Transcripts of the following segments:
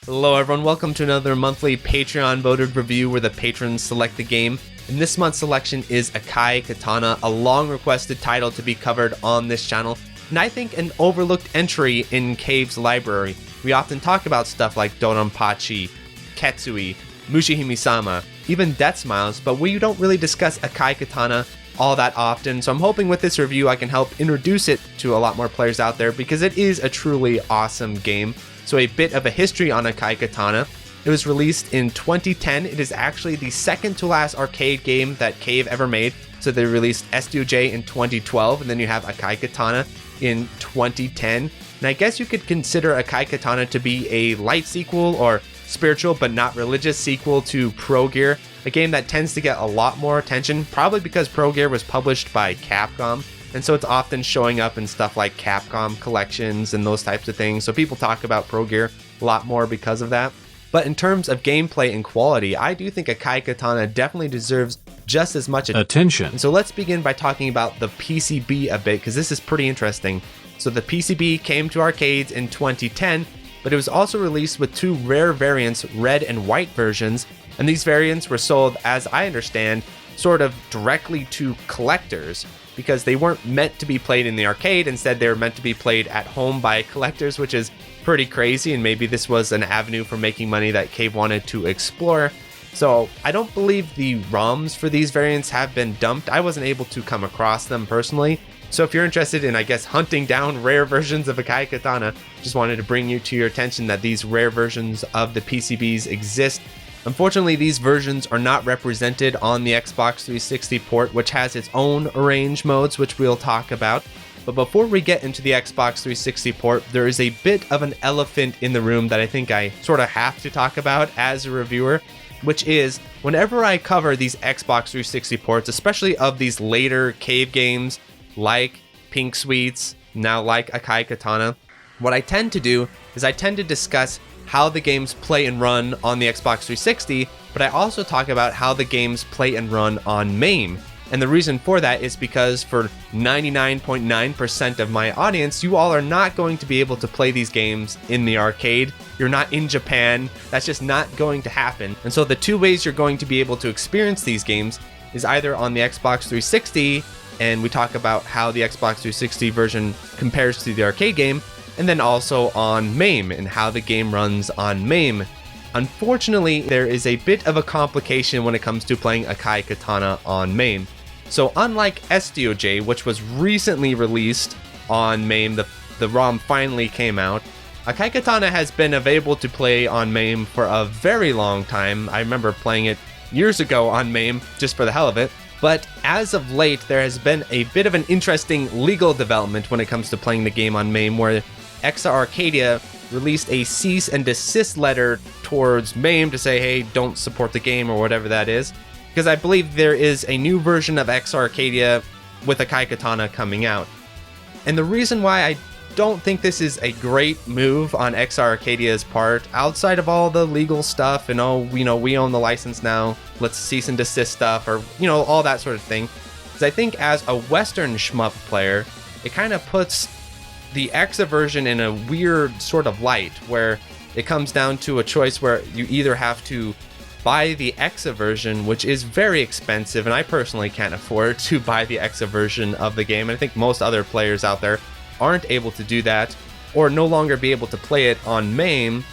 Hello everyone, welcome to another monthly Patreon voted review where the patrons select the game. And this month's selection is Akai Katana, a long requested title to be covered on this channel, and I think an overlooked entry in Cave's library. We often talk about stuff like Donanpachi, Ketsui, Mushihime-sama, even Death Smiles, but we don't really discuss Akai Katana all that often, so I'm hoping with this review I can help introduce it to a lot more players out there because it is a truly awesome game. So a bit of a history on Akai Katana. It was released in 2010. It is actually the second to last arcade game that Cave ever made. So they released SDOJ in 2012, and then you have Akai Katana in 2010. And I guess you could consider Akai Katana to be a light sequel or spiritual but not religious sequel to Pro Gear, a game that tends to get a lot more attention, probably because Pro Gear was published by Capcom. And so it's often showing up in stuff like Capcom collections and those types of things. So people talk about Pro Gear a lot more because of that. But in terms of gameplay and quality, I do think Akai Katana definitely deserves just as much attention. And so let's begin by talking about the PCB a bit, because this is pretty interesting. So the PCB came to arcades in 2010, but it was also released with two rare variants, red and white versions. And these variants were sold, as I understand, sort of directly to collectors, because they weren't meant to be played in the arcade. Instead, they were meant to be played at home by collectors, which is pretty crazy, and maybe this was an avenue for making money that Cave wanted to explore. So I don't believe the ROMs for these variants have been dumped. I wasn't able to come across them personally. So if you're interested in, I guess, hunting down rare versions of Akai Katana, just wanted to bring you to your attention that these rare versions of the PCBs exist. Unfortunately, these versions are not represented on the Xbox 360 port, which has its own arrange modes, which we'll talk about. But before we get into the Xbox 360 port, there is a bit of an elephant in the room that I think I sort of have to talk about as a reviewer, which is whenever I cover these Xbox 360 ports, especially of these later Cave games like Pink Sweets, now like Akai Katana, what I tend to do is I tend to discuss how the games play and run on the Xbox 360, but I also talk about how the games play and run on MAME. And the reason for that is because for 99.9% of my audience, you all are not going to be able to play these games in the arcade. You're not in Japan. That's just not going to happen. And so the two ways you're going to be able to experience these games is either on the Xbox 360, and we talk about how the Xbox 360 version compares to the arcade game, and then also on MAME and how the game runs on MAME. Unfortunately, there is a bit of a complication when it comes to playing Akai Katana on MAME. So unlike SDOJ, which was recently released on MAME, the ROM finally came out, Akai Katana has been available to play on MAME for a very long time. I remember playing it years ago on MAME just for the hell of it. But as of late, there has been a bit of an interesting legal development when it comes to playing the game on MAME, where Exa Arcadia released a cease and desist letter towards MAME to say, hey, don't support the game or whatever that is. Because I believe there is a new version of Exa Arcadia with Akai Katana coming out. And the reason why I don't think this is a great move on Exa Arcadia's part, outside of all the legal stuff and we own the license now, let's cease and desist stuff, or all that sort of thing, is I think as a Western shmup player, it kind of puts the Exa version in a weird sort of light, where it comes down to a choice where you either have to buy the Exa version, which is very expensive, and I personally can't afford to buy the Exa version of the game, and I think most other players out there aren't able to do that, or no longer be able to play it on MAME.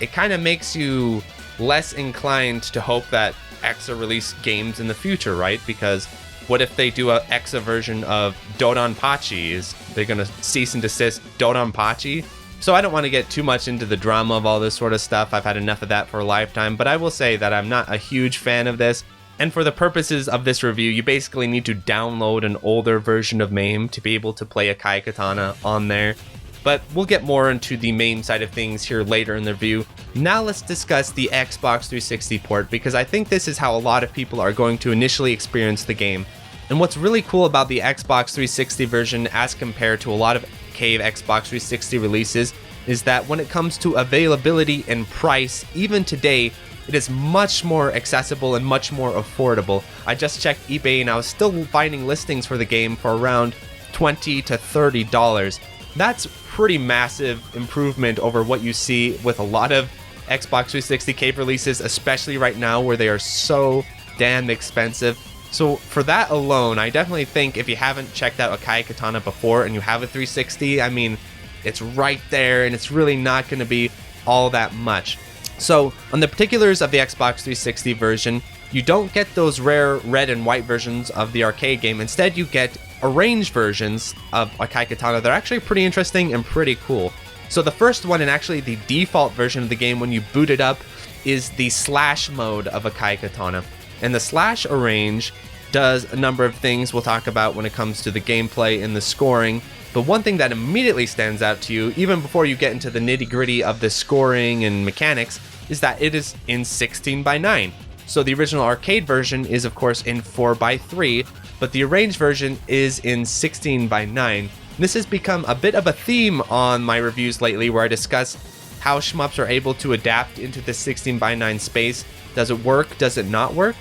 It kind of makes you less inclined to hope that Exa release games in the future, right? Because what if they do a Exa version of Donanpachi? Is they're going to cease and desist Donanpachi? So I don't want to get too much into the drama of all this sort of stuff. I've had enough of that for a lifetime, but I will say that I'm not a huge fan of this. And for the purposes of this review, you basically need to download an older version of MAME to be able to play Akai Katana on there. But we'll get more into the MAME side of things here later in the review. Now let's discuss the Xbox 360 port, because I think this is how a lot of people are going to initially experience the game. And what's really cool about the Xbox 360 version as compared to a lot of Cave Xbox 360 releases is that when it comes to availability and price, even today, it is much more accessible and much more affordable. I just checked eBay and I was still finding listings for the game for around $20 to $30. That's pretty massive improvement over what you see with a lot of Xbox 360 cave releases, especially right now where they are so damn expensive. So for that alone, I definitely think if you haven't checked out Akai Katana before and you have a 360, I mean, it's right there and it's really not going to be all that much. So on the particulars of the Xbox 360 version, you don't get those rare red and white versions of the arcade game. Instead, you get arranged versions of Akai Katana. They're actually pretty interesting and pretty cool. So the first one, and actually the default version of the game when you boot it up, is the slash mode of Akai Katana. And the slash arrange does a number of things we'll talk about when it comes to the gameplay and the scoring. But one thing that immediately stands out to you, even before you get into the nitty-gritty of the scoring and mechanics, is that it is in 16:9. So the original arcade version is of course in 4:3, but the arranged version is in 16:9. This has become a bit of a theme on my reviews lately, where I discuss how shmups are able to adapt into the 16:9 space. Does it work? Does it not work?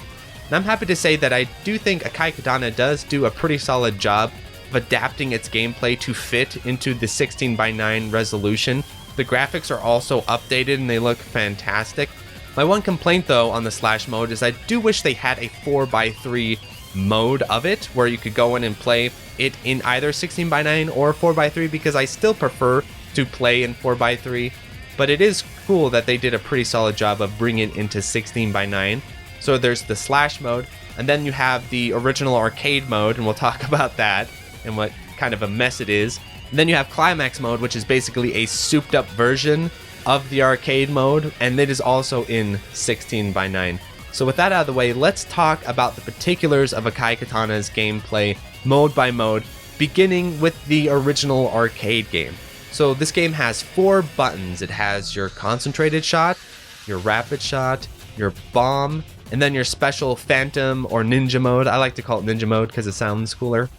And I'm happy to say that I do think Akai Katana does do a pretty solid job of adapting its gameplay to fit into the 16:9 resolution. The graphics are also updated and they look fantastic. My one complaint though on the slash mode is I do wish they had a 4:3 mode of it, where you could go in and play it in either 16:9 or 4:3, because I still prefer to play in 4:3. But it is cool that they did a pretty solid job of bringing it into 16:9. So there's the slash mode, and then you have the original arcade mode, and we'll talk about that and what kind of a mess it is. And then you have climax mode, which is basically a souped up version of the arcade mode, and it is also in 16:9. So with that out of the way, let's talk about the particulars of Akai Katana's gameplay mode by mode, beginning with the original arcade game. So this game has 4 buttons. It has your concentrated shot, your rapid shot, your bomb, and then your special phantom or ninja mode. I like to call it ninja mode because it sounds cooler.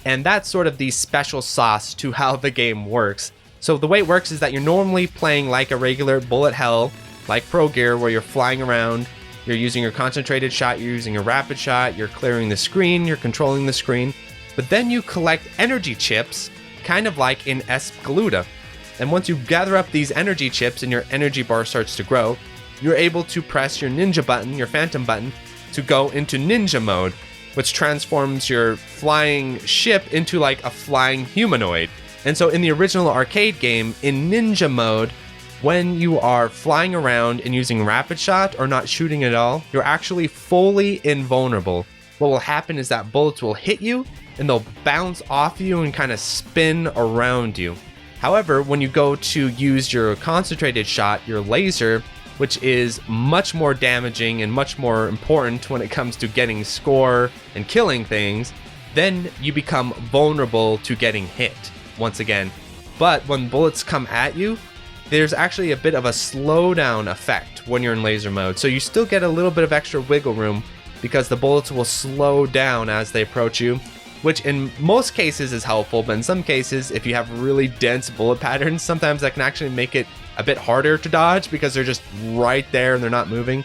And that's sort of the special sauce to how the game works. So the way it works is that you're normally playing like a regular bullet hell, like Pro Gear, where you're flying around, you're using your concentrated shot, you're using a rapid shot, you're clearing the screen, you're controlling the screen. But then you collect energy chips, kind of like in Espgaluda. And once you gather up these energy chips and your energy bar starts to grow, you're able to press your ninja button, your phantom button, to go into ninja mode, which transforms your flying ship into like a flying humanoid. And so in the original arcade game, in ninja mode, when you are flying around and using rapid shot or not shooting at all, you're actually fully invulnerable. What will happen is that bullets will hit you and they'll bounce off you and kind of spin around you. However, when you go to use your concentrated shot, your laser, which is much more damaging and much more important when it comes to getting score and killing things, then you become vulnerable to getting hit once again. But when bullets come at you, there's actually a bit of a slowdown effect when you're in laser mode. So you still get a little bit of extra wiggle room because the bullets will slow down as they approach you, which in most cases is helpful, but in some cases, if you have really dense bullet patterns, sometimes that can actually make it a bit harder to dodge because they're just right there and they're not moving.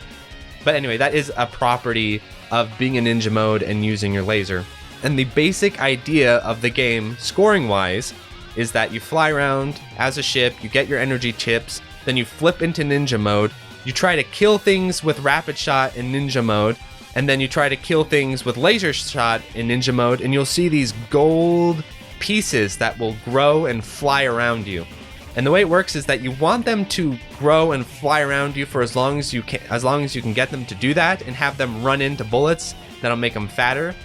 But anyway, that is a property of being in ninja mode and using your laser. And the basic idea of the game, scoring-wise, is that you fly around as a ship, you get your energy chips, then you flip into ninja mode, you try to kill things with rapid shot in ninja mode, and then you try to kill things with laser shot in ninja mode, and you'll see these gold pieces that will grow and fly around you. And the way it works is that you want them to grow and fly around you for as long as you can get them to do that, and have them run into bullets that'll make them fatter.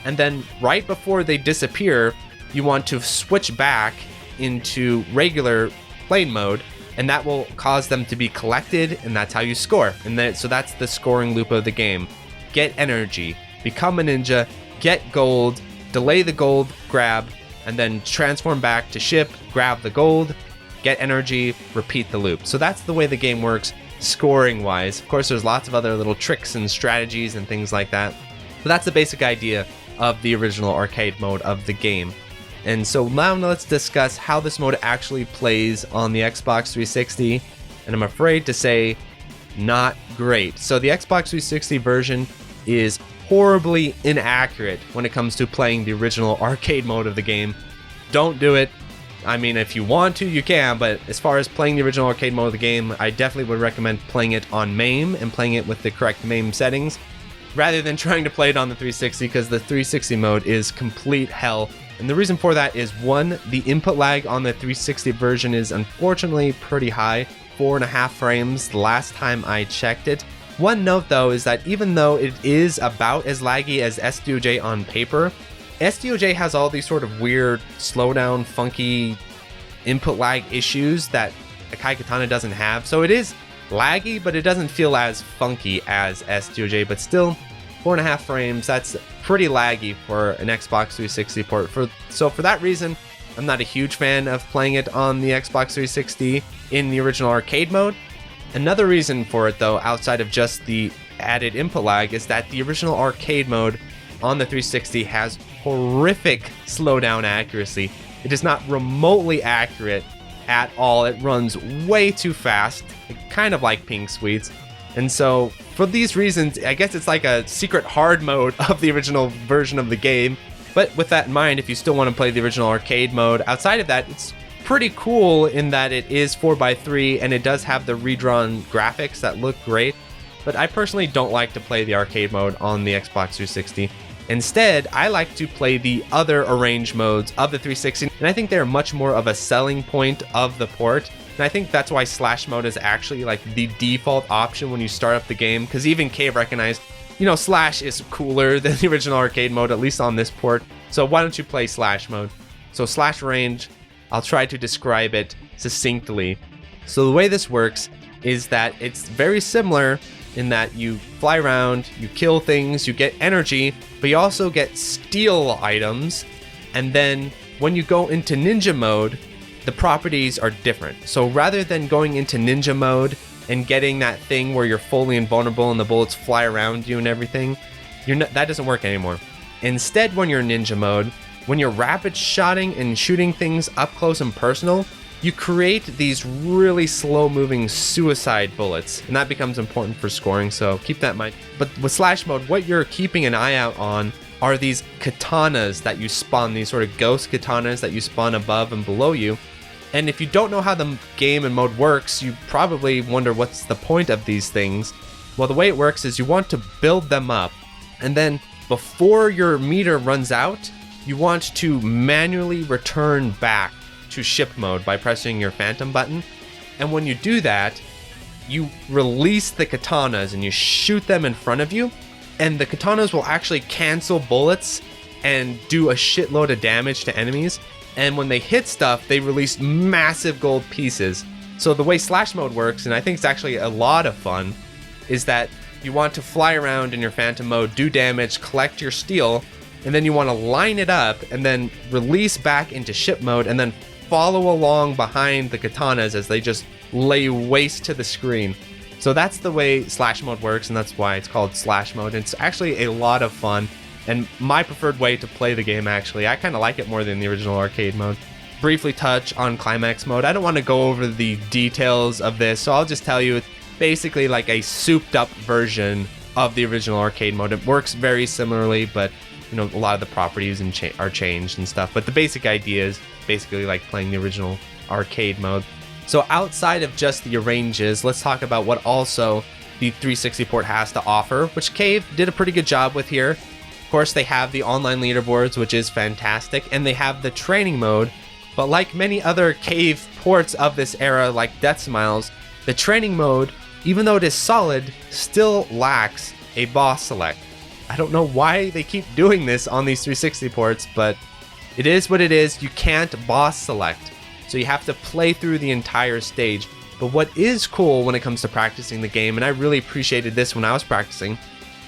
And then right before they disappear, you want to switch back into regular plane mode, and that will cause them to be collected, and that's how you score. And so that's the scoring loop of the game. Get energy, become a ninja, get gold, delay the gold grab, and then transform back to ship, grab the gold, get energy, repeat the loop. So that's the way the game works scoring wise. Of course, there's lots of other little tricks and strategies and things like that, but that's the basic idea of the original arcade mode of the game. And so now let's discuss how this mode actually plays on the Xbox 360, and I'm afraid to say not great. So the Xbox 360 version is horribly inaccurate when it comes to playing the original arcade mode of the game. Don't do it. I mean, if you want to, you can, but as far as playing the original arcade mode of the game, I definitely would recommend playing it on MAME and playing it with the correct MAME settings, rather than trying to play it on the 360, because the 360 mode is complete hell. And the reason for that is, one, the input lag on the 360 version is unfortunately pretty high, 4.5 frames the last time I checked it. One note though is that even though it is about as laggy as SDOJ on paper, SDOJ has all these sort of weird slowdown, funky input lag issues that Akai Katana doesn't have. So it is laggy, but it doesn't feel as funky as SDOJ, but still 4.5 frames, that's pretty laggy for an Xbox 360 port. So for that reason, I'm not a huge fan of playing it on the Xbox 360 in the original arcade mode. Another reason for it though, outside of just the added input lag, is that the original arcade mode on the 360 has horrific slowdown accuracy. It is not remotely accurate at all. It runs way too fast, kind of like Pink Sweets. And so for these reasons, I guess it's like a secret hard mode of the original version of the game. But with that in mind, if you still want to play the original arcade mode, outside of that, it's pretty cool in that it is 4x3 and it does have the redrawn graphics that look great. But I personally don't like to play the arcade mode on the Xbox 360. Instead, I like to play the other arranged modes of the 360, and I think they're much more of a selling point of the port. And I think that's why Slash mode is actually like the default option when you start up the game, because even Cave recognized, you know, Slash is cooler than the original arcade mode, at least on this port. So why don't you play Slash mode? So Slash range, I'll try to describe it succinctly. So the way this works is that it's very similar in that you fly around, you kill things, you get energy, but you also get steal items. And then when you go into ninja mode, the properties are different. So rather than going into ninja mode and getting that thing where you're fully invulnerable and the bullets fly around you and everything, that doesn't work anymore. Instead, when you're in ninja mode, when you're rapid shotting and shooting things up close and personal, you create these really slow moving suicide bullets, and that becomes important for scoring, so keep that in mind. But with Slash mode, what you're keeping an eye out on are these katanas that you spawn, these sort of ghost katanas that you spawn above and below you. And if you don't know how the game and mode works, you probably wonder what's the point of these things. Well, the way it works is you want to build them up, and then before your meter runs out, you want to manually return back to ship mode by pressing your phantom button. And when you do that, you release the katanas and you shoot them in front of you, and the katanas will actually cancel bullets and do a shitload of damage to enemies. And when they hit stuff, they release massive gold pieces. So the way Slash mode works, and I think it's actually a lot of fun, is that you want to fly around in your phantom mode, do damage, collect your steel, and then you want to line it up and then release back into ship mode and then follow along behind the katanas as they just lay waste to the screen. So that's the way Slash mode works, and that's why it's called Slash mode. It's actually a lot of fun, and my preferred way to play the game, actually. I kind of like it more than the original arcade mode. Briefly touch on Climax mode. I don't want to go over the details of this, so I'll just tell you it's basically like a souped up version of the original arcade mode. It works very similarly, but you know, a lot of the properties are changed and stuff. But the basic idea is basically like playing the original arcade mode. So outside of just the arranges, let's talk about what also the 360 port has to offer, which Cave did a pretty good job with here. Of course, they have the online leaderboards, which is fantastic, and they have the training mode. But like many other Cave ports of this era, like Death Smiles, the training mode, even though it is solid, still lacks a boss select. I don't know why they keep doing this on these 360 ports, but it is what it is. You can't boss select, so you have to play through the entire stage. But what is cool when it comes to practicing the game, and I really appreciated this when I was practicing,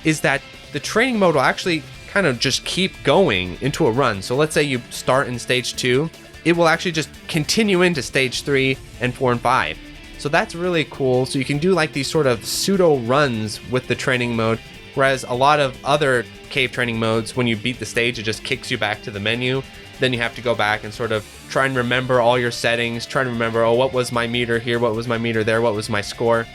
is that the training mode will actually kind of just keep going into a run. So let's say you start in stage 2, it will actually just continue into stage 3 and 4 and 5. So that's really cool. So you can do like these sort of pseudo runs with the training mode, whereas a lot of other Cave training modes, when you beat the stage, it just kicks you back to the menu. Then you have to go back and sort of try and remember all your settings, try to remember, oh, what was my meter here, what was my meter there, what was my score.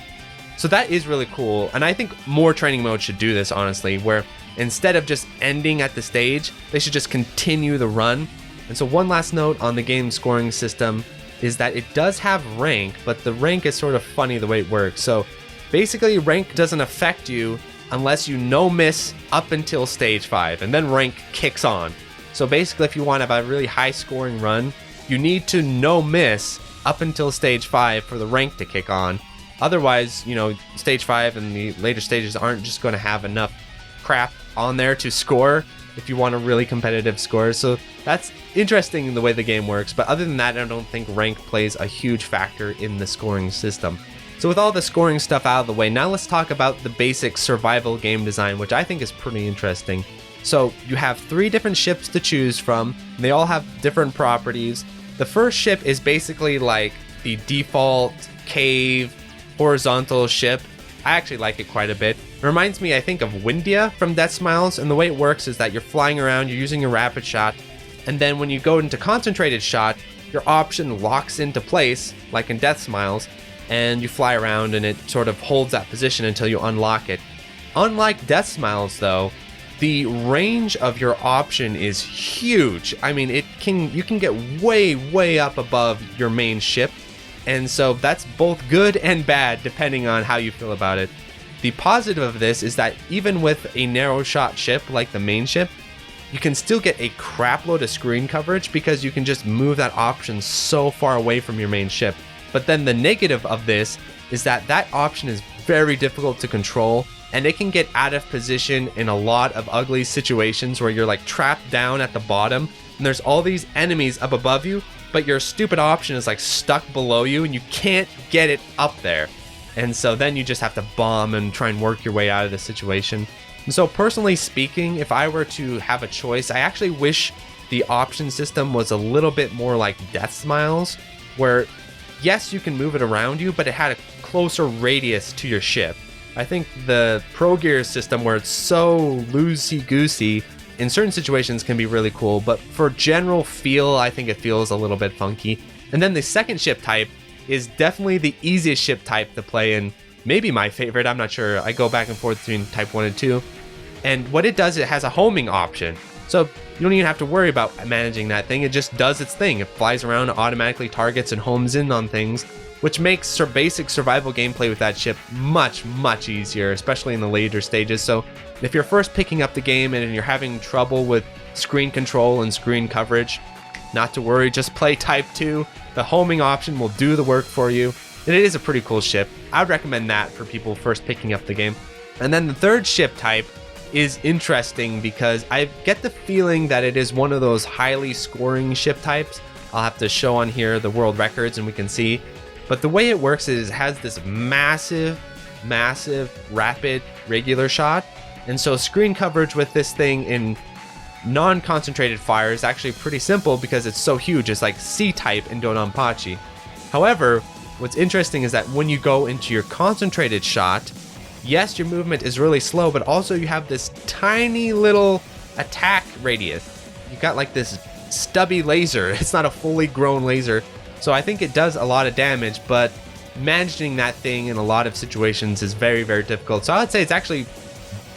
So that is really cool, and I think more training modes should do this, honestly, where instead of just ending at the stage, they should just continue the run. And so one last note on the game scoring system is that it does have rank, but the rank is sort of funny the way it works. So basically rank doesn't affect you unless you no miss up until stage 5, and then rank kicks on. So basically if you want to have a really high scoring run, you need to no miss up until stage 5 for the rank to kick on. Otherwise, stage 5 and the later stages aren't just going to have enough crap on there to score if you want a really competitive score. So that's interesting in the way the game works. But other than that, I don't think rank plays a huge factor in the scoring system. So with all the scoring stuff out of the way, now let's talk about the basic survival game design, which I think is pretty interesting. So you have 3 different ships to choose from. They all have different properties. The first ship is basically like the default cave horizontal ship. I actually like it quite a bit. It reminds me, I think, of Windia from Death Smiles, and the way it works is that you're flying around, you're using a rapid shot, and then when you go into concentrated shot, your option locks into place, like in Death Smiles, and you fly around and it sort of holds that position until you unlock it. Unlike Death Smiles though, the range of your option is huge. I mean, you can get way up above your main ship, and so that's both good and bad depending on how you feel about it. The positive of this is that even with a narrow shot ship like the main ship, you can still get a crap load of screen coverage because you can just move that option so far away from your main ship. But then the negative of this is that option is very difficult to control, and it can get out of position in a lot of ugly situations where you're like trapped down at the bottom and there's all these enemies up above you, but your stupid option is like stuck below you and you can't get it up there. And so then you just have to bomb and try and work your way out of the situation. And so personally speaking, if I were to have a choice, I actually wish the option system was a little bit more like Death Smiles, where yes, you can move it around you, but it had a closer radius to your ship. I think the Pro Gear system, where it's so loosey-goosey, in certain situations can be really cool, but for general feel, I think it feels a little bit funky. And then the second ship type is definitely the easiest ship type to play, and maybe my favorite, I'm not sure. I go back and forth between type 1 and 2. And what it does, it has a homing option. So you don't even have to worry about managing that thing. It just does its thing. It flies around, automatically targets and homes in on things, which makes basic survival gameplay with that ship much easier, especially in the later stages. So if you're first picking up the game and you're having trouble with screen control and screen coverage, not to worry, just play type 2. The homing option will do the work for you. And it is a pretty cool ship. I would recommend that for people first picking up the game. And then the third ship type is interesting because I get the feeling that it is one of those highly scoring ship types. I'll have to show on here the world records and we can see. But the way it works is it has this massive, rapid, regular shot. And so screen coverage with this thing in non-concentrated fire is actually pretty simple because it's so huge. It's like C-type in Donanpachi. However, what's interesting is that when you go into your concentrated shot, yes, your movement is really slow, but also you have this tiny little attack radius. You got like this stubby laser. It's not a fully grown laser. So I think it does a lot of damage, but managing that thing in a lot of situations is very difficult. So I would say it's actually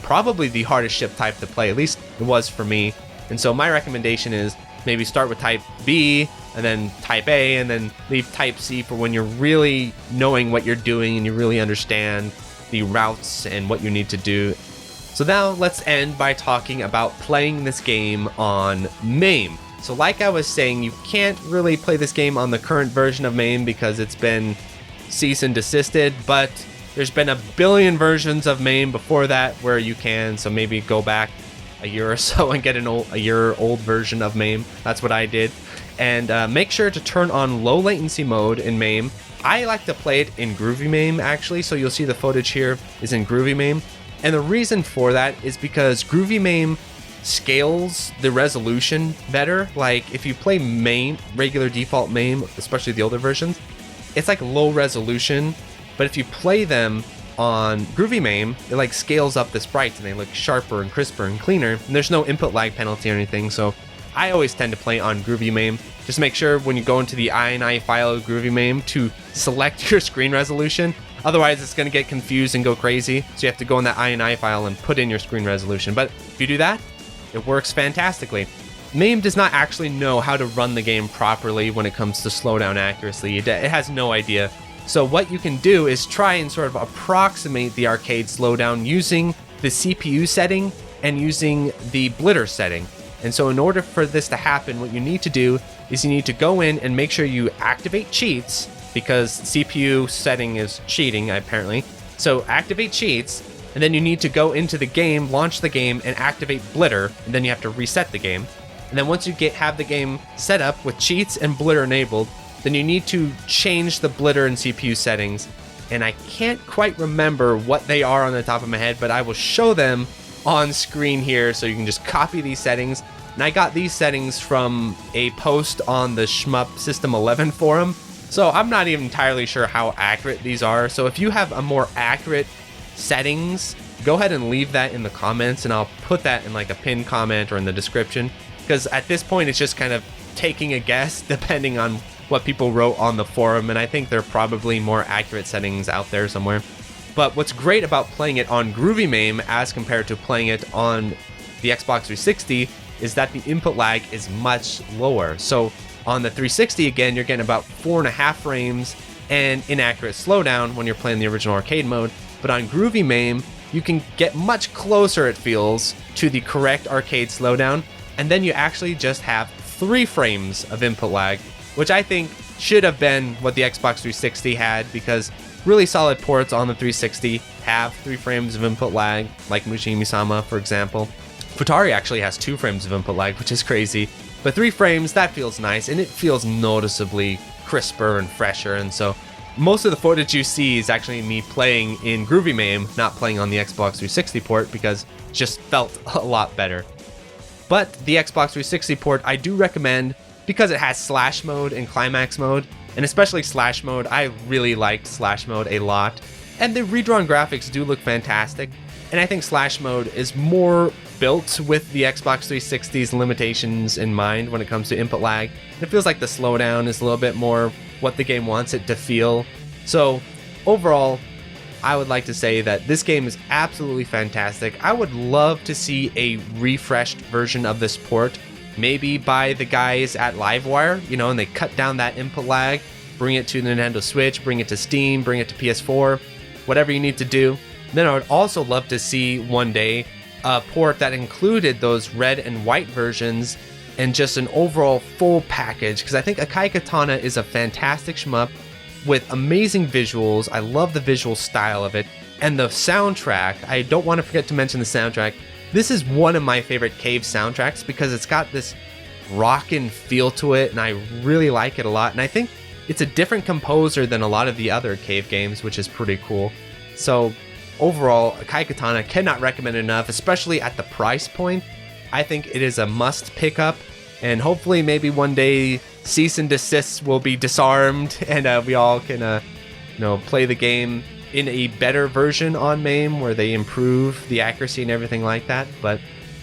probably the hardest ship type to play, at least it was for me. And so my recommendation is maybe start with type B and then type A and then leave type C for when you're really knowing what you're doing and you really understand the routes and what you need to do. So now let's end by talking about playing this game on MAME. So like I was saying, you can't really play this game on the current version of MAME because it's been cease and desisted, but there's been a billion versions of MAME before that where you can, so maybe go back a year or so and get a year old version of MAME. That's what I did. And make sure to turn on low latency mode in MAME. I like to play it in Groovy MAME actually, so you'll see the footage here is in Groovy MAME. And the reason for that is because Groovy MAME scales the resolution better. Like if you play MAME, regular default MAME, especially the older versions, it's like low resolution, but if you play them on Groovy MAME, it like scales up the sprites and they look sharper and crisper and cleaner, and there's no input lag penalty or anything. So I always tend to play on Groovy MAME. Just make sure when you go into the INI file of Groovy MAME to select your screen resolution. Otherwise, it's going to get confused and go crazy. So you have to go in that INI file and put in your screen resolution. But if you do that, it works fantastically. MAME does not actually know how to run the game properly when it comes to slowdown accuracy. It has no idea. So what you can do is try and sort of approximate the arcade slowdown using the CPU setting and using the blitter setting. And so in order for this to happen, what you need to do is you need to go in and make sure you activate cheats, because CPU setting is cheating apparently. So activate cheats, and then you need to go into the game, launch the game, and activate blitter, and then you have to reset the game. And then once you have the game set up with cheats and blitter enabled, then you need to change the blitter and CPU settings. And I can't quite remember what they are on the top of my head, but I will show them on screen here so you can just copy these settings. And I got these settings from a post on the Shmup System 11 forum, so I'm not even entirely sure how accurate these are. So if you have a more accurate settings, go ahead and leave that in the comments, and I'll put that in like a pinned comment or in the description, because at this point it's just kind of taking a guess depending on what people wrote on the forum, and I think there are probably more accurate settings out there somewhere. But what's great about playing it on Groovy MAME as compared to playing it on the Xbox 360 is that the input lag is much lower. So on the 360, again, you're getting about 4.5 frames and inaccurate slowdown when you're playing the original arcade mode. But on Groovy MAME, you can get much closer, it feels, to the correct arcade slowdown, and then you actually just have 3 frames of input lag, which I think should have been what the Xbox 360 had, because really solid ports on the 360 have 3 frames of input lag, like Mushihime-sama, for example. Futari actually has 2 frames of input lag, which is crazy, but 3 frames, that feels nice, and it feels noticeably crisper and fresher. And so most of the footage you see is actually me playing in Groovy MAME, not playing on the Xbox 360 port, because it just felt a lot better. But the Xbox 360 port I do recommend, because it has Slash mode and Climax mode, and especially Slash mode. I really liked Slash mode a lot, and the redrawn graphics do look fantastic, and I think Slash mode is more built with the Xbox 360's limitations in mind when it comes to input lag. It feels like the slowdown is a little bit more what the game wants it to feel. So overall, I would like to say that this game is absolutely fantastic. I would love to see a refreshed version of this port, maybe by the guys at Livewire, you know, and they cut down that input lag, bring it to the Nintendo Switch, bring it to Steam, bring it to PS4, whatever you need to do. Then I would also love to see one day a port that included those red and white versions and just an overall full package, because I think Akai Katana is a fantastic shmup with amazing visuals. I love the visual style of it, and the soundtrack. I don't want to forget to mention the soundtrack. This is one of my favorite Cave soundtracks because it's got this rockin' feel to it, and I really like it a lot. And I think it's a different composer than a lot of the other Cave games, which is pretty cool. So overall, Akai Katana cannot recommend it enough, especially at the price point. I think it is a must pick up, and hopefully maybe one day cease and desists will be disarmed, and we all can play the game in a better version on MAME where they improve the accuracy and everything like that. But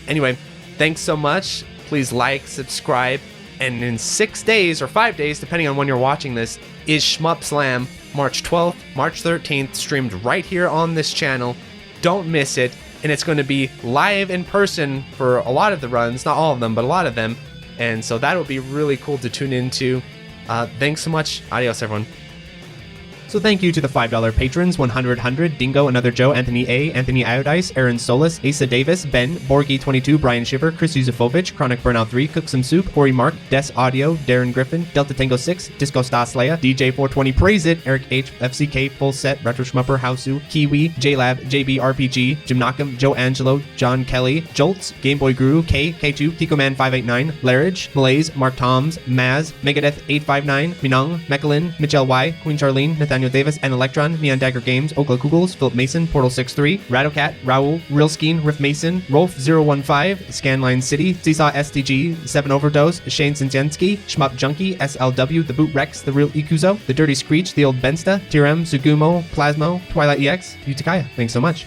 anyway, thanks so much. Please like, subscribe, and in 6 days or 5 days, depending on when you're watching this, is Shmup Slam, March 12th, March 13th, streamed right here on this channel. Don't miss it, and it's going to be live in person for a lot of the runs, not all of them, but a lot of them, and so that'll be really cool to tune into. Thanks so much. Adios, everyone. So thank you to the $5 patrons: 100, Dingo, Another Joe, Anthony A, Anthony Iodice, Aaron Solis, Asa Davis, Ben, Borgie22, Brian Shiver, Chris Yusufovich, Chronic Burnout 3, Cook Some Soup, Corey Mark, Des Audio, Darren Griffin, Delta Tango 6, Disco Staslaya, DJ420 Praise It, Eric H, FCK, Full Set, Retro Schmupper, Hausu, Kiwi, JLab, JB RPG, Jim Knockham, Joe Angelo, John Kelly, Jolts, Gameboy Guru, K, K2, Kikoman 589, Larridge, Malaise, Mark Toms, Maz, Megadeth 859, Minong, Mechalin, Michelle Y, Queen Charlene, Nathaniel Davis, and Electron, Neon Dagger Games, Okla Kugels, Philip Mason, Portal 63, Radocat, Raul, Realskeen, Riff Mason, Rolf015, Scanline City, Seesaw STG, 7 Overdose, Shane Sinjensky, Shmup Junkie, SLW, The Boot Rex, The Real Ikuzo, The Dirty Screech, The Old Bensta, TRM, Sugumo, Plasmo, Twilight EX, Utakaya. Thanks so much.